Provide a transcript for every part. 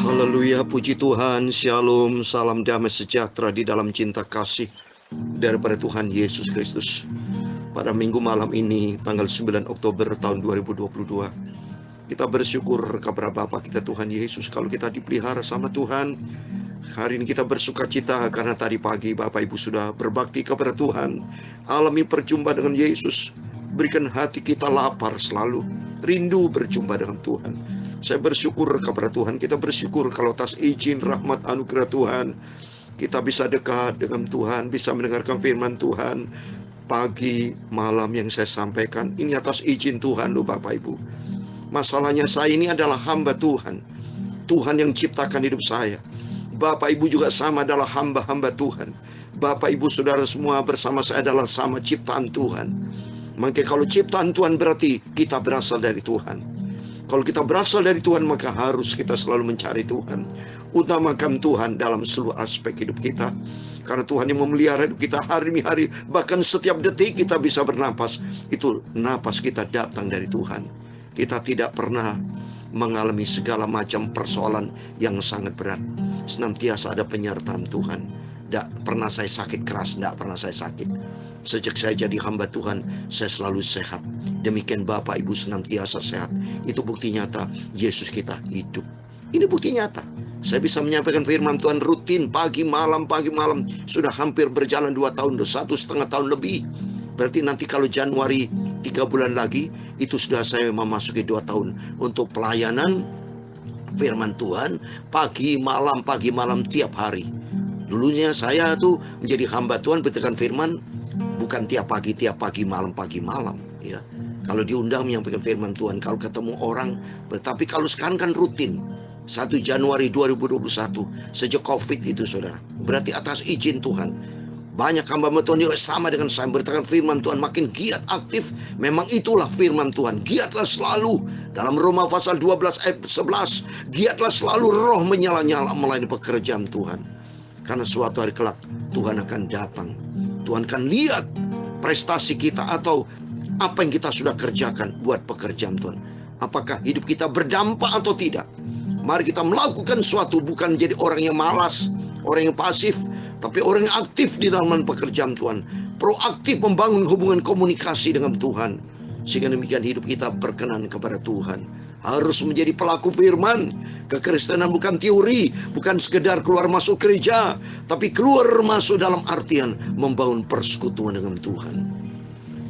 Haleluya, puji Tuhan, shalom, salam damai sejahtera di dalam cinta kasih daripada Tuhan Yesus Kristus. Pada minggu malam ini, tanggal 9 Oktober tahun 2022, kita bersyukur kepada Bapa kita Tuhan Yesus. Kalau kita dipelihara sama Tuhan, hari ini kita bersuka cita karena tadi pagi Bapak Ibu sudah berbakti kepada Tuhan, alami perjumpaan dengan Yesus. Berikan hati kita lapar selalu, rindu berjumpa dengan Tuhan. Saya bersyukur kepada Tuhan. Kita bersyukur kalau atas izin rahmat anugerah Tuhan, kita bisa dekat dengan Tuhan, bisa mendengarkan firman Tuhan pagi malam yang saya sampaikan. Ini atas izin Tuhan loh Bapak Ibu. Masalahnya saya ini adalah hamba Tuhan. Tuhan yang ciptakan hidup saya. Bapak Ibu juga sama, adalah hamba-hamba Tuhan. Bapak Ibu saudara semua bersama saya adalah sama ciptaan Tuhan. Maka kalau ciptaan Tuhan berarti kita berasal dari Tuhan. Kalau kita berasal dari Tuhan, maka harus kita selalu mencari Tuhan. Utamakan Tuhan dalam seluruh aspek hidup kita. Karena Tuhan yang memelihara hidup kita hari demi hari. Bahkan setiap detik kita bisa bernapas. Itu napas kita datang dari Tuhan. Kita tidak pernah mengalami segala macam persoalan yang sangat berat. Senantiasa ada penyertaan Tuhan. Tidak pernah saya sakit keras, tidak pernah saya sakit. Sejak saya jadi hamba Tuhan, saya selalu sehat. Demikian Bapak Ibu senantiasa sehat. Itu bukti nyata Yesus kita hidup. Ini bukti nyata. Saya bisa menyampaikan firman Tuhan rutin pagi malam. Sudah hampir berjalan 2 tahun, 1,5 tahun lebih. Berarti nanti kalau Januari 3 bulan lagi, itu sudah saya memasuki 2 tahun untuk pelayanan firman Tuhan pagi malam tiap hari. Dulunya saya tuh menjadi hamba Tuhan bertekan firman bukan tiap pagi malam ya. Kalau diundang menyampaikan firman Tuhan, kalau ketemu orang, tetapi kalau sekarang kan rutin. 1 Januari 2021 sejak Covid itu saudara. Berarti atas izin Tuhan. Banyak hamba Tuhan juga sama dengan saya bertekan firman Tuhan, makin giat aktif. Memang itulah firman Tuhan. Giatlah selalu. Dalam Roma pasal 12 ayat 11, giatlah selalu, roh menyala-nyala melayani pekerjaan Tuhan. Karena suatu hari kelak Tuhan akan datang. Tuhan akan lihat prestasi kita atau apa yang kita sudah kerjakan buat pekerjaan Tuhan. Apakah hidup kita berdampak atau tidak? Mari kita melakukan sesuatu, bukan jadi orang yang malas, orang yang pasif, tapi orang yang aktif di dalam pekerjaan Tuhan. Proaktif membangun hubungan komunikasi dengan Tuhan. Sehingga demikian hidup kita berkenan kepada Tuhan. Harus menjadi pelaku firman. Kekristenan bukan teori, bukan sekedar keluar masuk gereja, tapi keluar masuk dalam artian membangun persekutuan dengan Tuhan.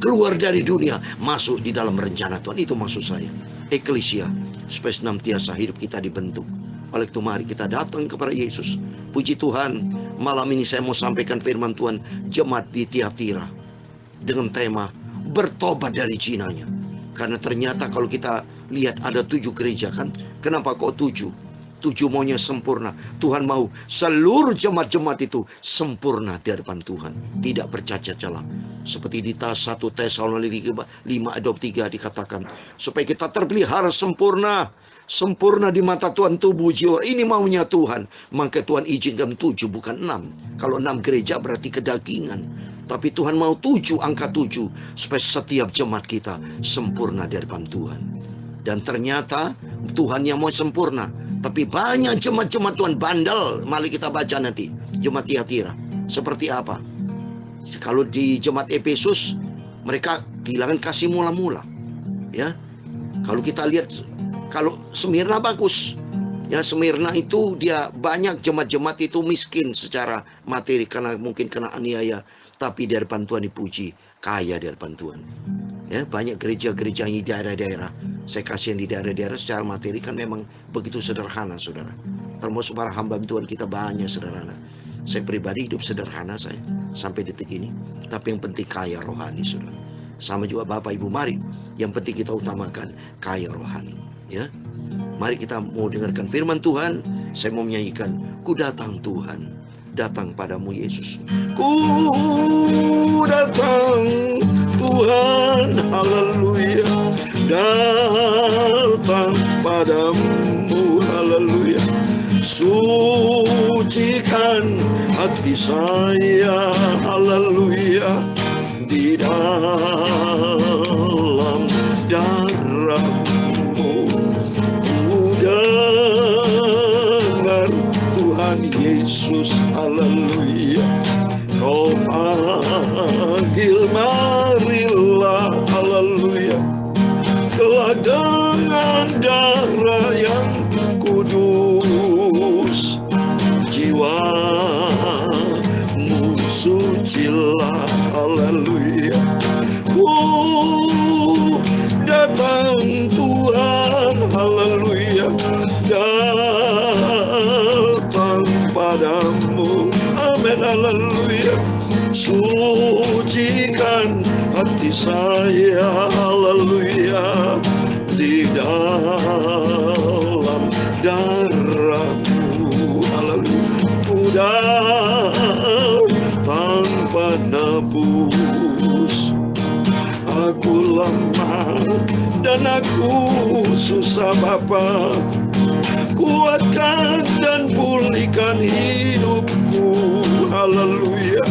Keluar dari dunia, masuk di dalam rencana Tuhan. Itu maksud saya. Eklesia, supaya senantiasa hidup kita dibentuk. Oleh itu mari kita datang kepada Yesus. Puji Tuhan, malam ini saya mau sampaikan firman Tuhan jemaat di Tiatira dengan tema bertobat dari zinanya. Karena ternyata kalau kita lihat ada 7 gereja kan. Kenapa kok 7? 7 maunya sempurna. Tuhan mau seluruh jemaat-jemaat itu sempurna di hadapan Tuhan. Tidak bercacat celah. Seperti di 1 Tesalonika 5:23 dikatakan. Supaya kita terpelihara sempurna. Sempurna di mata Tuhan tubuh jiwa. Ini maunya Tuhan. Maka Tuhan izinkan 7 bukan 6. Kalau 6 gereja berarti kedagingan. Tapi Tuhan mau 7, angka 7. Supaya setiap jemaat kita sempurna di hadapan Tuhan. Dan ternyata Tuhan yang mau sempurna. Tapi banyak jemaat-jemaat Tuhan bandel. Mari kita baca nanti. Jemaat Tiatira. Seperti apa? Kalau di jemaat Efesus, mereka kehilangan kasih mula-mula. Ya. Kalau kita lihat, kalau Smyrna bagus. Ya, Smyrna itu dia banyak jemaat-jemaat itu miskin secara materi. Karena mungkin kena aniaya. Tapi di hadapan Tuhan dipuji. Kaya di hadapan Tuhan. Ya, banyak gereja-gereja di daerah-daerah. Saya kasihan di daerah-daerah secara materi kan memang begitu sederhana, saudara. Termasuk para hamba Tuhan kita banyak sederhana. Saya pribadi hidup sederhana saya sampai detik ini. Tapi yang penting kaya rohani, saudara. Sama juga Bapak Ibu, mari. Yang penting kita utamakan kaya rohani. Ya, mari kita mau dengarkan firman Tuhan. Saya mau menyanyikan, Ku datang Tuhan, datang padamu Yesus. Ku datang Tuhan, haleluya, datang padamu, haleluya. Sucikan hati saya, haleluya, di dalam darah-Mu. Ku Yesus, haleluya. Kau panggil, marilah, haleluya. Kelak dengan darah yang kudus, jiwamu sucilah, haleluya. Datang Tuhan, haleluya. Datang padamu, amin, haleluya. Sucikan hati saya, haleluya, di dalam darahmu, haleluya. Udah tanpa nebus, aku lemah dan aku susah Bapa. Kuatkan dan pulihkan hidupku, haleluya.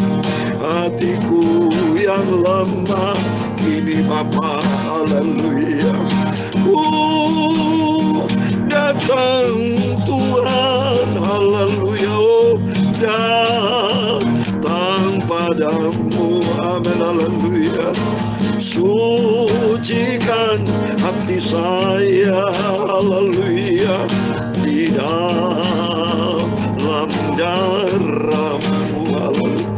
Hatiku yang lemah ini Bapa, haleluya. Ku datang Tuhan, haleluya. Oh, datang padamu, amin, haleluya. Sucikan hati saya, haleluya, di dalam darahmu, haleluya.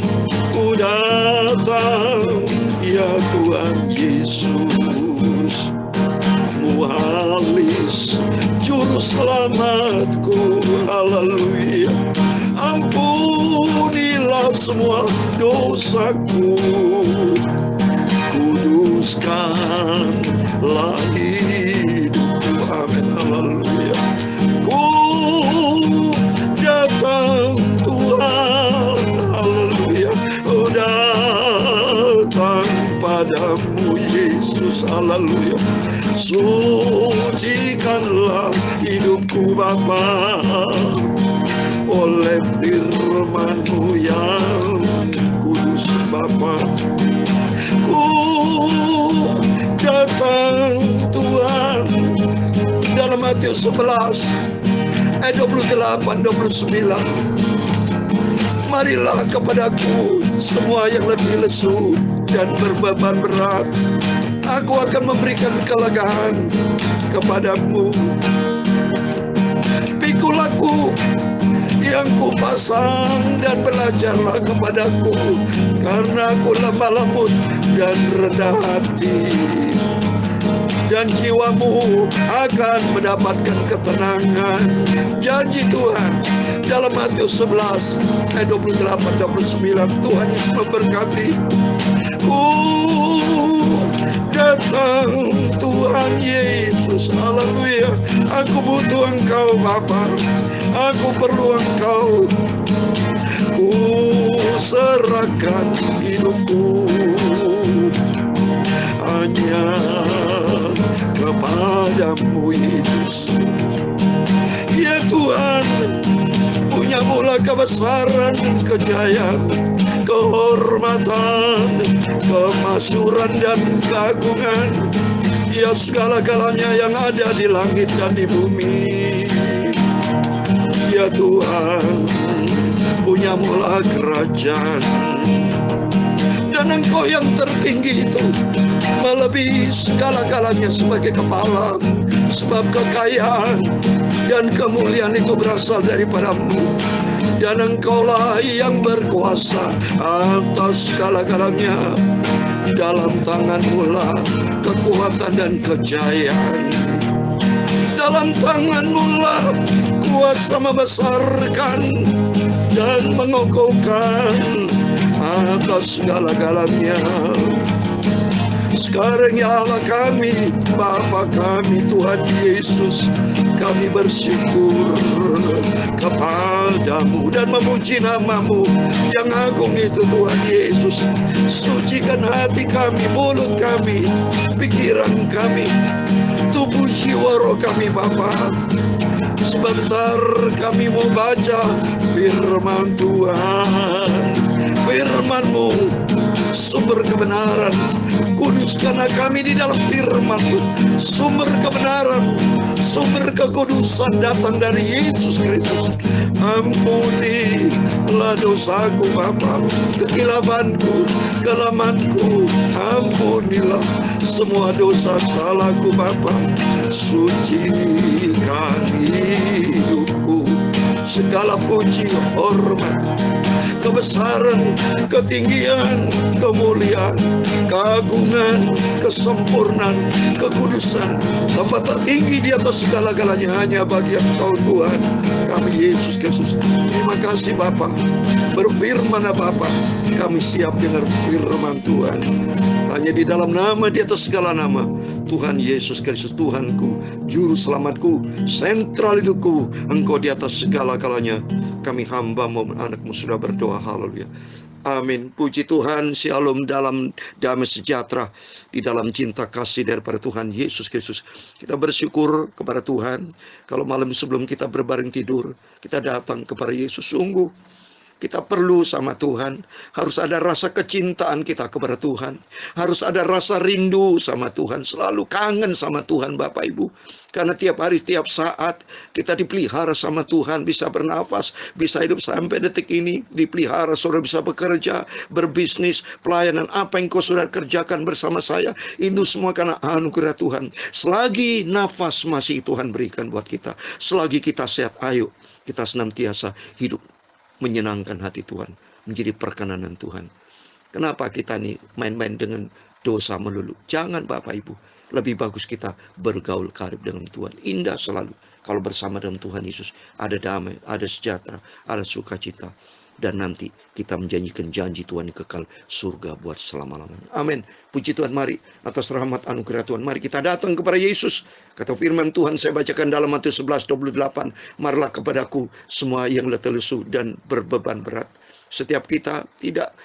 Ku datang, ya Tuhan Yesus, Muhalis, Juru Selamatku, haleluya. Ampunilah semua dosaku, kuduskanlah hidupku, amin, haleluya. Ku datang Tuhan, haleluya. Ku datang padamu Yesus, haleluya. Sucikanlah hidupku Bapa, oleh firman-Mu yang kudus Bapa. Ku datang Tuhan, dalam Matius 11 ayat 28-29. Marilah kepadaku semua yang letih lesu dan berbeban berat, aku akan memberikan kelegaan kepadamu. Pikulah-Ku yang kupasang dan belajarlah kepadaku, karena aku lemah lembut dan rendah hati, dan jiwamu akan mendapatkan ketenangan. Janji Tuhan dalam Matius 11 ayat 28-29. Tuhan Yesus memberkati. Datang Tuhan Yesus, haleluya. Aku butuh Engkau Bapa, aku perlu Engkau. Ku serahkan hidupku hanya kepadamu Yesus. Ya Tuhan, punya mula kebesaran dan kejayaan, kehormatan, kemasyuran dan keagungan. Ya segala-galanya yang ada di langit dan di bumi. Ya Tuhan, punya mula kerajaan, dan Engkau yang tertinggi itu melebihi segala-galanya sebagai kepala. Sebab kekayaan dan kemuliaan itu berasal daripada-Mu, dan Engkaulah yang berkuasa atas segala-galanya. Dalam tangan-Mu lah kekuatan dan kejayaan. Dalam tangan-Mu lah kuasa membesarkan dan mengokohkan atas segala-galanya. Sekarang ya Allah kami, Bapa kami, Tuhan Yesus, kami bersyukur kepadamu dan memuji nama-Mu yang agung itu Tuhan Yesus. Sucikan hati kami, mulut kami, pikiran kami, tubuh jiwa roh kami Bapa. Sebentar kami mau baca firman Tuhan, firman-Mu sumber kebenaran. Kuduskanlah kami di dalam firman-Mu, sumber kebenaran, sumber kekudusan datang dari Yesus Kristus. Ampunilah dosaku Bapa, kekilafanku, kelemahanku. Ampunilah semua dosa salahku Bapa. Sucikan hidupku. Segala puji, hormat, kebesaran, ketinggian, kemuliaan, keagungan, kesempurnaan, kekudusan, tempat tertinggi di atas segala-galanya hanya bagi Engkau Tuhan kami Yesus Kristus. Terima kasih Bapa. Berfirman Bapa, kami siap dengar firman Tuhan. Hanya di dalam nama di atas segala nama, Tuhan Yesus Kristus, Tuhanku, Juru Selamatku, sentral hidupku, Engkau di atas segala-galanya. Kami hamba-Mu, anak-Mu sudah berdoa. Haleluya. Amin. Puji Tuhan. Shalom dalam damai sejahtera di dalam cinta kasih daripada Tuhan Yesus Kristus. Kita bersyukur kepada Tuhan. Kalau malam sebelum kita berbaring tidur, kita datang kepada Yesus. Sungguh kita perlu sama Tuhan. Harus ada rasa kecintaan kita kepada Tuhan. Harus ada rasa rindu sama Tuhan. Selalu kangen sama Tuhan Bapak Ibu. Karena tiap hari, tiap saat kita dipelihara sama Tuhan. Bisa bernafas, bisa hidup sampai detik ini. Dipelihara, saudara bisa bekerja, berbisnis, pelayanan apa yang kau sudah kerjakan bersama saya. Itu semua karena anugerah Tuhan. Selagi nafas masih Tuhan berikan buat kita. Selagi kita sehat, ayo kita senantiasa hidup menyenangkan hati Tuhan, menjadi perkenanan Tuhan. Kenapa kita nih main-main dengan dosa melulu? Jangan Bapak Ibu. Lebih bagus kita bergaul karib dengan Tuhan. Indah selalu kalau bersama dengan Tuhan Yesus. Ada damai, ada sejahtera, ada sukacita. Dan nanti kita menjanjikan janji Tuhan yang kekal surga buat selama-lamanya. Amin. Puji Tuhan, mari atas rahmat anugerah Tuhan. Mari kita datang kepada Yesus. Kata firman Tuhan, saya bacakan dalam Matius 11:28. Marilah kepadaku semua yang letih lesu dan berbeban berat. Setiap kita tidak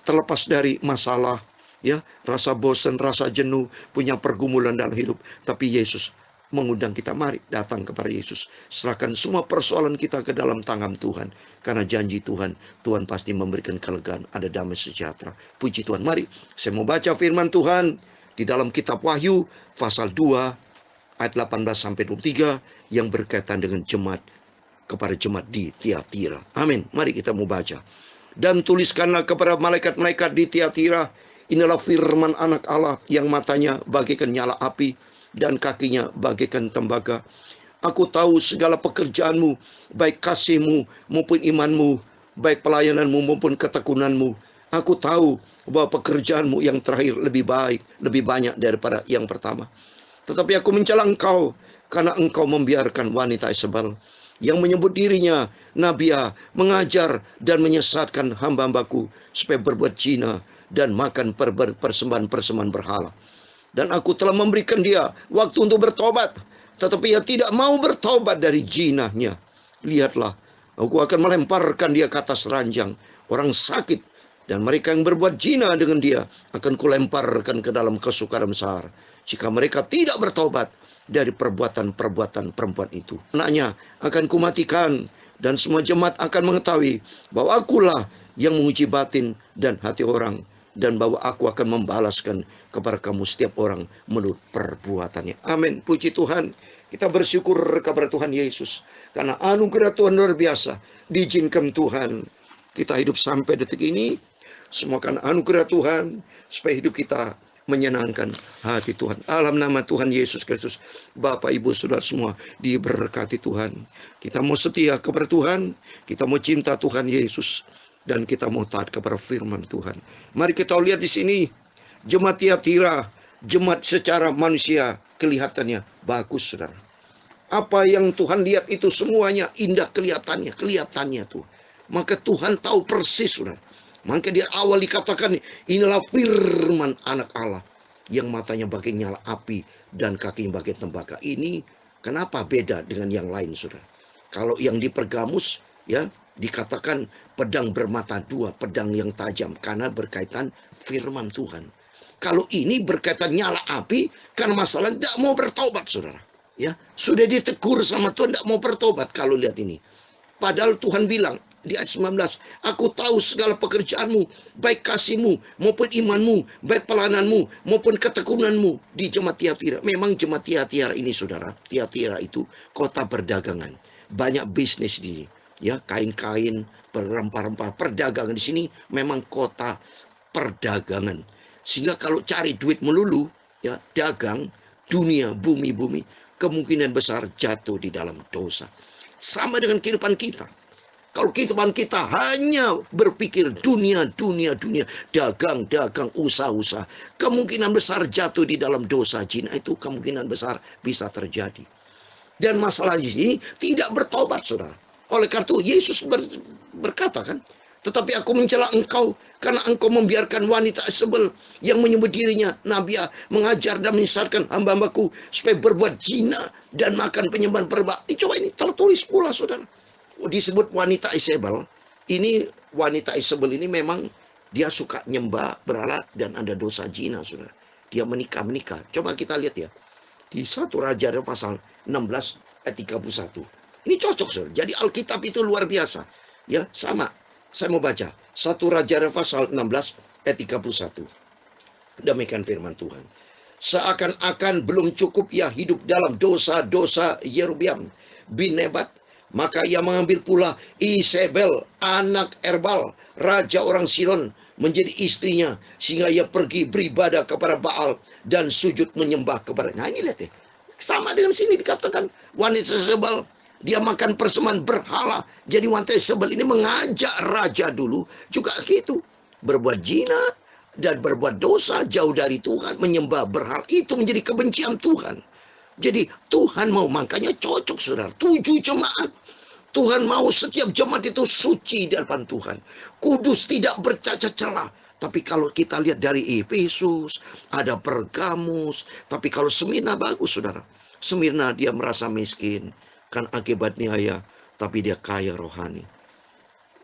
terlepas dari masalah, ya, rasa bosan, rasa jenuh, punya pergumulan dalam hidup. Tapi Yesus mengundang kita, mari datang kepada Yesus. Serahkan semua persoalan kita ke dalam tangan Tuhan. Karena janji Tuhan, Tuhan pasti memberikan kelegaan, ada damai sejahtera. Puji Tuhan, mari saya mau baca firman Tuhan di dalam kitab Wahyu pasal 2 ayat 18-23 yang berkaitan dengan jemaat, kepada jemaat di Tiatira. Amin. Mari kita mau baca. Dan tuliskanlah kepada malaikat-malaikat di Tiatira, inilah firman anak Allah yang matanya bagaikan nyala api dan kakinya bagaikan tembaga. Aku tahu segala pekerjaanmu, baik kasihmu maupun imanmu, baik pelayananmu maupun ketekunanmu. Aku tahu bahwa pekerjaanmu yang terakhir lebih baik, lebih banyak daripada yang pertama. Tetapi aku mencela engkau, karena engkau membiarkan wanita Isabel, yang menyebut dirinya Nabiah, mengajar dan menyesatkan hamba-hambaku, supaya berbuat zina dan makan persembahan-persembahan berhala. Dan aku telah memberikan dia waktu untuk bertobat, tetapi ia tidak mau bertobat dari zinahnya. Lihatlah, aku akan melemparkan dia ke atas ranjang orang sakit, dan mereka yang berbuat zina dengan dia akan kulemparkan ke dalam kesukaran besar, jika mereka tidak bertobat dari perbuatan-perbuatan perempuan itu. Anaknya akan kumatikan, dan semua jemaat akan mengetahui bahwa akulah yang menguji batin dan hati orang, dan bahwa aku akan membalaskan kepada kamu setiap orang menurut perbuatannya. Amin. Puji Tuhan. Kita bersyukur kepada Tuhan Yesus, karena anugerah Tuhan luar biasa. Diizinkan Tuhan kita hidup sampai detik ini, semua karena anugerah Tuhan, supaya hidup kita menyenangkan hati Tuhan. Dalam nama Tuhan Yesus Kristus, Bapak Ibu Saudara semua diberkati Tuhan. Kita mau setia kepada Tuhan, kita mau cinta Tuhan Yesus, dan kita mau taat kepada firman Tuhan. Mari kita lihat di sini, jemaat Tiatira, jemaat secara manusia kelihatannya bagus, saudara. Apa yang Tuhan lihat itu semuanya indah kelihatannya tuh. Maka Tuhan tahu persis, saudara. Maka di awal dikatakan, inilah firman anak Allah yang matanya bagai nyala api dan kakinya bagai tembaga. Ini kenapa beda dengan yang lain, saudara? Kalau yang di Pergamus, ya, dikatakan pedang bermata dua, pedang yang tajam, karena berkaitan firman Tuhan. Kalau ini berkaitan nyala api, karena masalah tidak mau bertobat, saudara. Ya, sudah ditegur sama Tuhan, tidak mau bertobat. Kalau lihat ini, padahal Tuhan bilang, di ayat 19. Aku tahu segala pekerjaanmu, baik kasihmu maupun imanmu, baik pelayananmu maupun ketekunanmu di jemaat Tiatira. Memang jemaat Tiatira ini, saudara, Tiatira itu kota perdagangan. Banyak bisnis di ya, kain-kain, rempah-rempah, perdagangan di sini memang kota perdagangan. Sehingga kalau cari duit melulu, ya, dagang, dunia, bumi, kemungkinan besar jatuh di dalam dosa. Sama dengan kehidupan kita. Kalau kehidupan kita hanya berpikir dunia, dagang, usaha, kemungkinan besar jatuh di dalam dosa zina itu kemungkinan besar bisa terjadi. Dan masalah di sini tidak bertobat, saudara. Oleh karena itu Yesus berkata kan, tetapi aku mencela engkau karena engkau membiarkan wanita Isabel yang menyebut dirinya nabiah mengajar dan menyesatkan hamba-hambaku supaya berbuat zina dan makan penyembahan berhala. Coba ini tertulis pula, saudara. Disebut wanita Isabel. Ini wanita Isabel ini memang dia suka nyembah berhala dan ada dosa zina, saudara. Dia menikah. Coba kita lihat ya. Di 1 Raja pasal 16 ayat 31. Ini cocok, saudara. Jadi Alkitab itu luar biasa. Ya, sama. Saya mau baca 1 Raja pasal 16 ayat 31. Demikian firman Tuhan. Seakan-akan belum cukup ia hidup dalam dosa-dosa Yerobeam bin Nebat, maka ia mengambil pula Isabel, anak Erbal, raja orang Sidon, menjadi istrinya, sehingga ia pergi beribadah kepada Baal dan sujud menyembah kepada. Nah, ini lihat ya. Sama dengan sini dikatakan wanita Isabel, dia makan persembahan berhala. Jadi wanita Isabel ini mengajak raja dulu juga gitu, berbuat zina dan berbuat dosa jauh dari Tuhan, menyembah berhala. Itu menjadi kebencian Tuhan. Jadi Tuhan mau, makanya cocok, saudara, 7 jemaat. Tuhan mau setiap jemaat itu suci di hadapan Tuhan, kudus, tidak bercacat celah. Tapi kalau kita lihat dari Efesus, ada Pergamus. Tapi kalau Smyrna bagus, saudara. Smyrna dia merasa miskin, kan akibat niaya, tapi dia kaya rohani.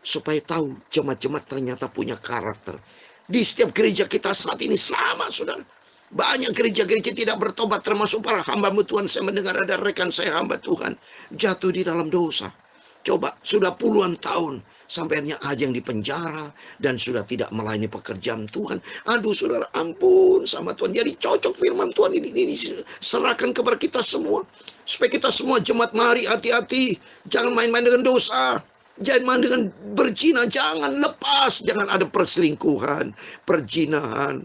Supaya tahu jemaat-jemaat ternyata punya karakter. Di setiap gereja kita saat ini sama, saudara. Banyak gereja-gereja tidak bertobat, termasuk para hamba Tuhan. Saya mendengar ada rekan saya hamba Tuhan jatuh di dalam dosa. Coba, sudah puluhan tahun sampainya aja yang dipenjara dan sudah tidak melayani pekerjaan Tuhan. Aduh, saudara, ampun sama Tuhan. Jadi cocok firman Tuhan ini serahkan kepada kita semua, supaya kita semua jemaat, mari hati-hati, jangan main-main dengan dosa. Jangan main dengan berzina, jangan lepas, jangan ada perselingkuhan, perzinahan,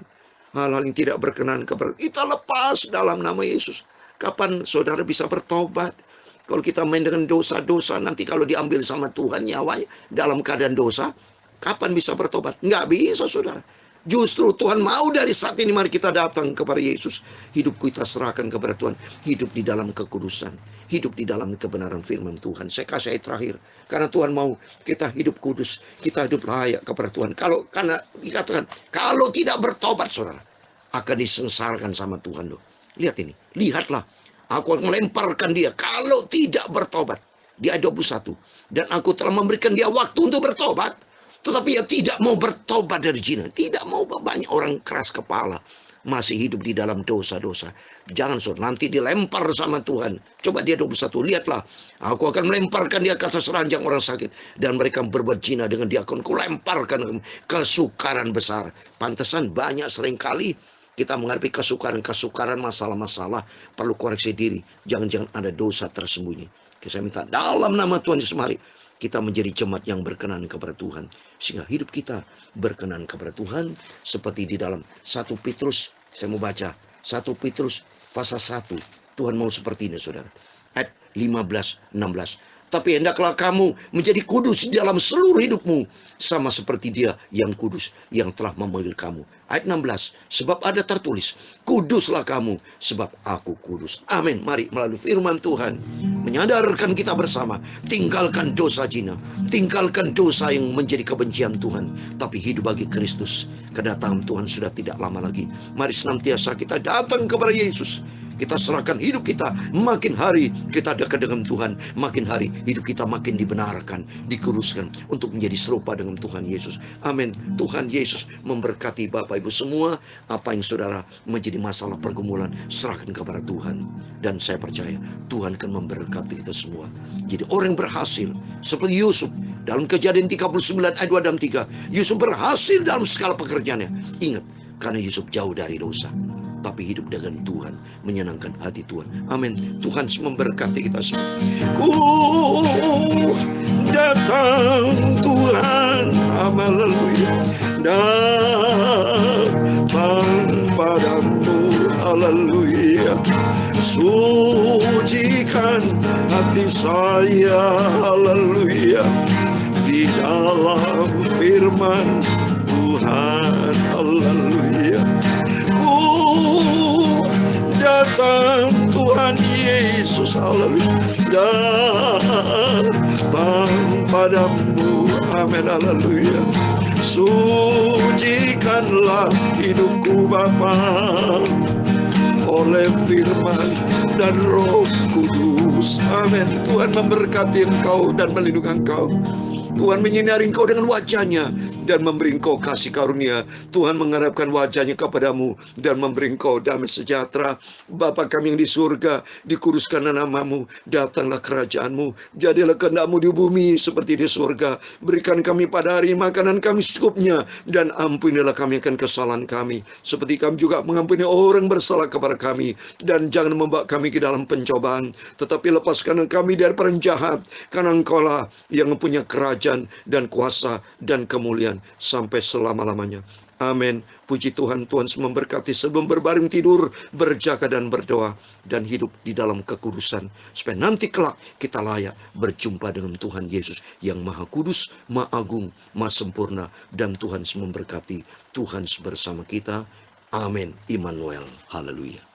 hal-hal yang tidak berkenan kepada kita, lepas dalam nama Yesus. Kapan saudara bisa bertobat? Kalau kita main dengan dosa-dosa, nanti kalau diambil sama Tuhan nyawanya dalam keadaan dosa, kapan bisa bertobat? Nggak bisa, saudara. Justru Tuhan mau dari saat ini, mari kita datang kepada Yesus. Hidup kita serahkan kepada Tuhan. Hidup di dalam kekudusan. Hidup di dalam kebenaran firman Tuhan. Saya kasih ayat terakhir. Karena Tuhan mau kita hidup kudus. Kita hidup layak kepada Tuhan. Karena dikatakan, kalau tidak bertobat, saudara, akan disengsarakan sama Tuhan loh. Lihat ini. Lihatlah. Aku akan melemparkan dia kalau tidak bertobat. Di ayat 21. Dan aku telah memberikan dia waktu untuk bertobat. Tetapi dia tidak mau bertobat dari zina. Tidak mau. Banyak orang keras kepala, masih hidup di dalam dosa-dosa. Jangan, saudara, nanti dilempar sama Tuhan. Coba dia 21. Lihatlah. Aku akan melemparkan dia ke atas ranjang orang sakit. Dan mereka berbuat zina dengan dia akan kulemparkan kesukaran besar. Pantesan banyak seringkali kita menghadapi kesukaran, masalah-masalah, perlu koreksi diri. Jangan-jangan ada dosa tersembunyi. Saya minta dalam nama Tuhan Yesus, mari kita menjadi jemaat yang berkenan kepada Tuhan. Sehingga hidup kita berkenan kepada Tuhan. Seperti di dalam 1 Petrus, saya mau baca 1 Petrus pasal 1. Tuhan mau seperti ini, saudara. Ayat 15-16. Tapi hendaklah kamu menjadi kudus di dalam seluruh hidupmu, sama seperti Dia yang kudus, yang telah memanggil kamu. Ayat 16, sebab ada tertulis, kuduslah kamu, sebab aku kudus. Amin. Mari melalui firman Tuhan menyadarkan kita bersama, tinggalkan dosa zina, tinggalkan dosa yang menjadi kebencian Tuhan, tapi hidup bagi Kristus. Kedatangan Tuhan sudah tidak lama lagi. Mari senantiasa kita datang kepada Yesus. Kita serahkan hidup kita. Makin hari kita dekat dengan Tuhan, makin hari hidup kita makin dibenarkan, dikuduskan untuk menjadi serupa dengan Tuhan Yesus. Amin. Tuhan Yesus memberkati Bapak Ibu semua. Apa yang saudara menjadi masalah pergumulan, serahkan kepada Tuhan. Dan saya percaya Tuhan akan memberkati kita semua. Jadi orang yang berhasil seperti Yusuf, Dalam Kejadian 39 ayat 2 dan 3, Yusuf berhasil dalam segala pekerjaannya. Ingat, karena Yusuf jauh dari dosa, tapi hidup dengan Tuhan, menyenangkan hati Tuhan. Amin. Tuhan memberkati kita semua. Ku datang Tuhan, haleluya, datang padamu, haleluya. Sucikan hati saya, haleluya, di dalam firman Tuhan, haleluya. Ku datang Tuhan Yesus, haleluya, datang padamu, amin, haleluya. Sucikanlah hidupku Bapa oleh firman dan Roh Kudus, amin. Tuhan memberkati engkau dan melindungi engkau. Tuhan menyinari engkau dengan wajahnya dan memberi engkau kasih karunia. Tuhan mengharapkan wajahnya kepadamu dan memberi engkau damai sejahtera. Bapa kami yang di surga, dikuduskanlah namamu, datanglah kerajaanmu, jadilah kehendakmu di bumi seperti di surga. Berikan kami pada hari makanan kami secukupnya, dan ampunilah kami akan kesalahan kami, seperti kami juga mengampuni orang bersalah kepada kami. Dan jangan membawa kami ke dalam pencobaan, tetapi lepaskan kami dari orang jahat, karena engkaulah yang mempunyai kerajaan dan kuasa dan kemuliaan sampai selama-lamanya. Amin. Puji Tuhan. Tuhan memberkati sebelum berbaring tidur, berjaga dan berdoa, dan hidup di dalam kekudusan, supaya nanti kelak kita layak berjumpa dengan Tuhan Yesus yang Maha Kudus, Maha Agung, Maha Sempurna. Dan Tuhan memberkati. Tuhan bersama kita. Amin. Immanuel. Haleluya.